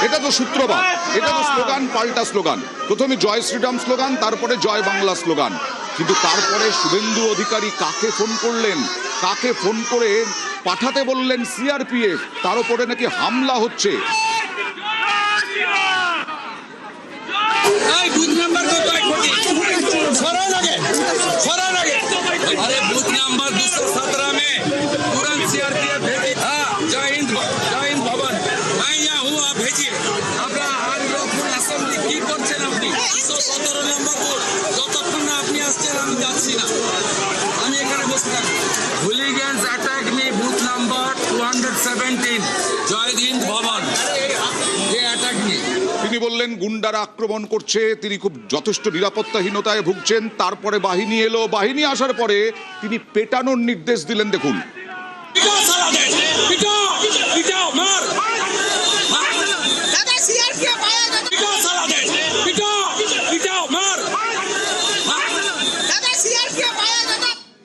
এটা তো সূত্রপাত, এটা তো স্লোগান পাল্টা স্লোগান। প্রথমে জয় শ্রীরাম স্লোগান, তারপরে জয় বাংলা স্লোগান। কিন্তু তারপরে শুভেন্দু অধিকারী কাকে ফোন করলেন, কাকে ফোন করে পাঠাতে বললেন সিআরপিএফ, তার উপরে নাকি হামলা হচ্ছে। বুথ নাম্বার কত? अरे बूथ नंबर 217 में तुरंत सीआरपीएफ भेजी। हाँ, जय हिंद भवन, मैं यहाँ हूँ, आप भेजिए। अपना आनंदपुर असेंबली की করছেন আপনি? 217 নম্বর বুথ, যতক্ষণ না আপনি আসছেন আমি যাচ্ছি না, আমি এখানে বসে থাকবো। হুলিগানস অ্যাটাক মি বুথ নাম্বার 217 জয় হিন্দ ভবন, ये अटैक মি। তিনি বললেন গুন্ডারা আক্রমণ করছে, তিনি খুব যথেষ্ট নিরাপত্তাহীনতায় ভুগছেন। তারপরে বাহিনী এলো, বাহিনী আসার পরে তিনি পেটানোর নির্দেশ দিলেন। দেখুন,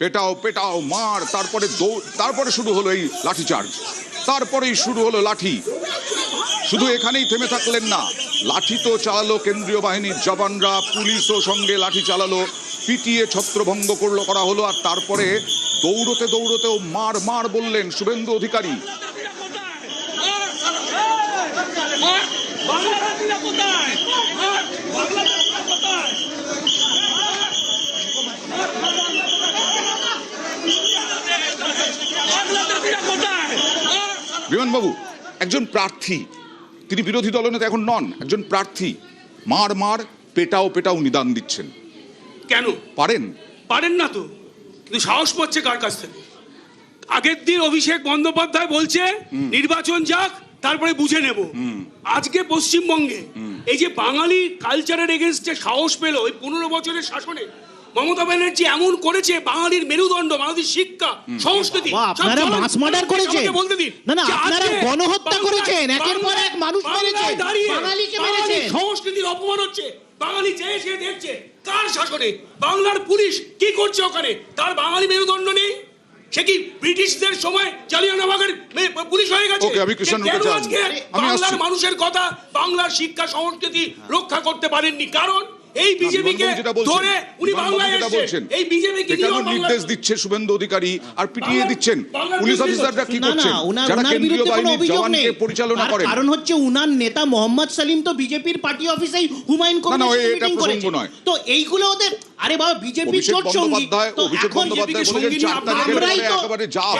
পেটাও পেটাও মার। তারপরে শুরু হলো এই লাঠিচার্জ, তারপরেই শুরু হলো লাঠি। শুধু এখানেই থেমে থাকলেন না, লাঠি তো চালালো কেন্দ্রীয় বাহিনীর জওয়ানরা, পুলিশও সঙ্গে লাঠি চালালো, পিটিয়ে ছত্রভঙ্গ করা হলো। আর তারপরে দৌড়তে দৌড়তেও মার মার বললেন শুভেন্দু অধিকারী। বিমানবাবু একজন প্রার্থী, তিনি বিরোধী দলনেতা এখন নন, একজন প্রার্থী, মার মার পেটাও পেটাও নিদান দিচ্ছেন। কেন পারেন না তো, কিন্তু সাহস পাচ্ছে কার কাছ থেকে? আগের দিন অভিষেক বন্দ্যোপাধ্যায় বলছে নির্বাচন যাক, তারপরে বুঝে নেব। আজকে পশ্চিমবঙ্গে এই যে বাঙালি কালচারের এগেনস্টে সাহস পেল ওই 15 বছরের শাসনে, মমতা ব্যানার্জি এমন করেছে বাঙালির মেরুদণ্ড, বাঙালির শিক্ষা সংস্কৃতি। আপনারা মাস মার্ডার করেছেন, বলতে দিন না আপনারা গণহত্যা করেছেন, একের পর এক মানুষ মেরেছেন, বাঙালিকে মেরেছেন। সংস্কৃতির অপমান হচ্ছে, বাঙালি চেয়ে সে দেখছে কার শাসনে। বাংলার পুলিশ কি করছে ওখানে? তার বাঙালি মেরুদণ্ড নেই? সে কি ব্রিটিশদের সময় জালিয়ানওয়ালাবাগের পুলিশ হয়ে গেছে? বাংলার মানুষের কথা, বাংলার শিক্ষা সংস্কৃতি রক্ষা করতে পারেননি, কারণ এই বিজেপিকে ধরে উনি বাংলায় এসেছেন। এই বিজেপিকে নির্দেশ দিচ্ছে শুভেন্দু অধিকারী আর পিটিয়ে দিচ্ছেন পুলিশ অফিসাররা। কি করছেন? যারা কেন্দ্রীয় বাহিনীর জওয়ানকে পরিচালনা করেন। কারণ হচ্ছে উনার নেতা মোহাম্মদ সালিম তো বিজেপির পার্টি অফিসেই হুমায়ুন কবিরের সাথে মিটিং করেছেন। তো এইগুলো ওদের, আরে বাবা বিজেপির জোট সঙ্গী। তো এখন আমরাই তো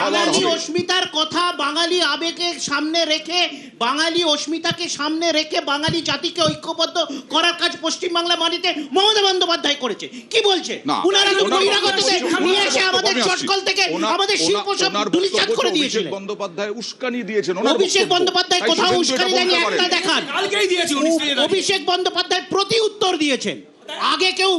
বাঙালি অস্মিতার কথা, বাঙালি আবেগকে সামনে রেখে, বাঙালি অস্মিতাকে সামনে রেখে বাঙালি জাতিকে ঐক্যবদ্ধ করার কাজ পশ্চিমবাংলা মাটিতে মমতা বন্দ্যোপাধ্যায় করেছে। কি বলছে? উনারা তো বহিরাগতদের নিয়ে এসে আমাদের চটকল থেকে আমাদের শিল্প সব ধূলিসাৎ করে দিয়েছিলেন। বন্দ্যোপাধ্যায় উস্কানি দিয়েছেন। অভিষেক বন্দ্যোপাধ্যায় কোথাও উস্কানি দেয়নি, একটা দেখান। কালকেই দিয়েছে অভিষেক বন্দ্যোপাধ্যায় প্রতি উত্তর দিয়েছেন। আগে কেউ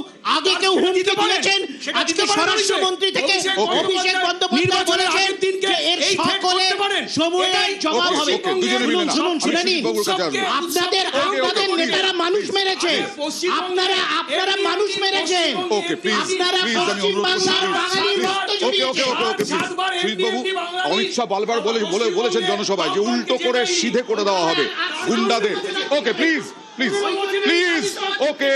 হুমকি দিয়েছেন, আজকে স্বরাষ্ট্রমন্ত্রী থেকে অভিষেক বন্দ্যোপাধ্যায় বলেছেন যে এর সকলে সময়ের জবাব হবে। শুনুন, আপনাদের নেতারা মানুষ মেরেছে, আপনারা মানুষ মেরেছেন, আপনারা পশ্চিমবাংলার বাঙালির রক্ত ঝরিয়েছেন। অমিত শাহ বারবার বলেছেন জনসভায় যে উল্টো করে সিধে করে দেওয়া হবে গুন্ডাদের। ওকে প্লিজ প্লিজ প্লিজ, ওকে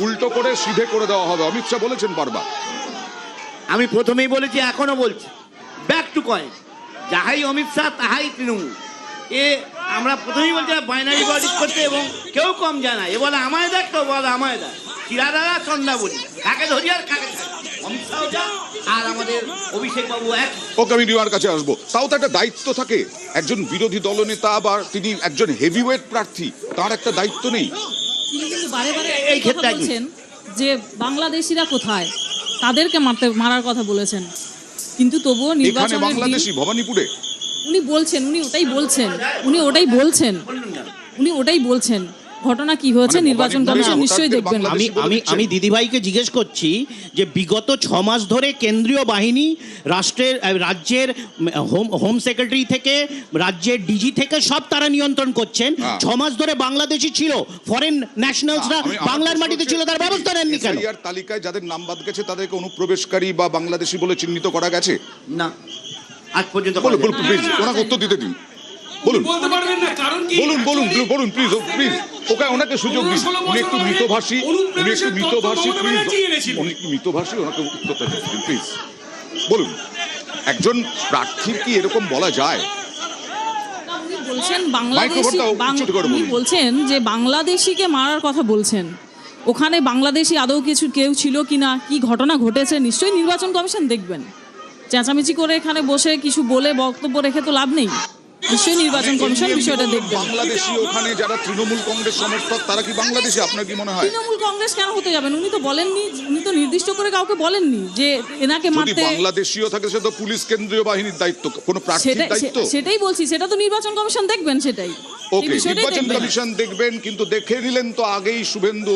উল্টো করে সিধে করে দেওয়া হবে, অমিত শাহ বলেছেন বারবার। আমি প্রথমেই বলেছি, এখনো বলছি, ব্যাক টু কয়েন, যাহাই অমিত শাহ তাহাই তৃণমূল। আমরা প্রথমেই বলছি বাইনারি পলিটিক্স করতে, এবং কেউ কম যায় না। এ বলে আমায় দেখ, তো বলে আমায় দেখ, চিরাদারা চন্দা বলি, কাকে ধরি আর কাকে অমিত শাহ আর আমাদের অভিষেক বাবু এক। ওকে আমি রিওয়ার কাছে আসবো। তাও তো একটা দায়িত্ব থাকে, একজন বিরোধী দলনেতা বা তিনি একজন হেভিওয়েট প্রার্থী, তার একটা দায়িত্ব নেই? তিনি কিন্তু বারে বারে এই ক্ষেত্রে বলছেন যে বাংলাদেশিরা কোথায়, তাদেরকে মারার কথা বলেছেন, কিন্তু তবুও নির্বাচনের দিন বাংলাদেশি ভবানীপুরে উনি বলছেন, উনি ওটাই বলছেন। ঘটনা কি হয়েছে নির্বাচন কমিশন নিশ্চয়ই দেখবেন। আমি দিদিভাইকে জিজ্ঞেস করছি যে বিগত 6 মাস ধরে কেন্দ্রীয় বাহিনী রাজ্যের হোম সেক্রেটারি থেকে রাজ্যের ডিজি থেকে সব তারা নিয়ন্ত্রণ করছেন। 6 মাস ধরে বাংলাদেশি ছিল, ফরেন ন্যাশনালসরা বাংলার মাটিতে ছিল, তার ব্যবস্থা নেননি কেন? এর তালিকায় যাদের নাম বাদ গেছে তাদেরকে অনুপ্রবেশকারী বা বাংলাদেশি বলে চিহ্নিত করা গেছে না। আজ পর্যন্ত বলুন করা বলুন যায়নি। প্লিজ ওনাকে উত্তর দিতে দিন বলুন বলতে পারবেন না কারণ কি বলুন বলুন Actually, বলুন প্লিজ প্লিজ ওনাকে সুযোগ দিন 16 উনি একটু বছর মিতভাষী আগে উনি একটু মিতভাষী মমতা প্লিজ ব্যানার্জি এনেছিলেন। উনি একটু মিতভাষী ওনাকে উত্তরটা দিতে দিন প্লিজ বলুন একজন প্রার্থীর কি এরকম বলা যায় উনি বলছেন বাংলাদেশি মাইক্রোফোনটা উচ্চতে করে উনি বলুন। বলছেন যে বাংলাদেশিকে মারার কথা বলছেন ওখানে বাংলাদেশি আদৌ কিছু কেউ ছিল কিনা কি ঘটনা ঘটেছে নিশ্চয়ই নির্বাচন কমিশন দেখবেন চেঁচামেচি করে এখানে বসে কিছু বলে বক্তব্য রেখে তো লাভ নেই নিশ্চয়ই নির্বাচন কমিশন বিষয়টা দেখবেন বাংলাদেশি ওখানে যারা তৃণমূল কংগ্রেস সমর্থক তারা কি বাংলাদেশি আপনার কি মনে হয় তৃণমূল কংগ্রেস কেন হতে যাবেন উনি তো বলেননি উনি তো নির্দিষ্ট করে কাউকে বলেননি যে এনাকে যদি মারতে বাংলাদেশিও থাকে সে তো পুলিশ কেন্দ্রীয় বাহিনীর দায়িত্ব কোনো প্রার্থীর সেটাই দায়িত্ব সেটাই বলছি সেটা তো নির্বাচন কমিশন দেখবেন সেটাই এই ওকে বিষয়টাই নির্বাচন দেখবেন। কমিশন দেখবেন কিন্তু দেখে নিলেন তো আগেই শুভেন্দু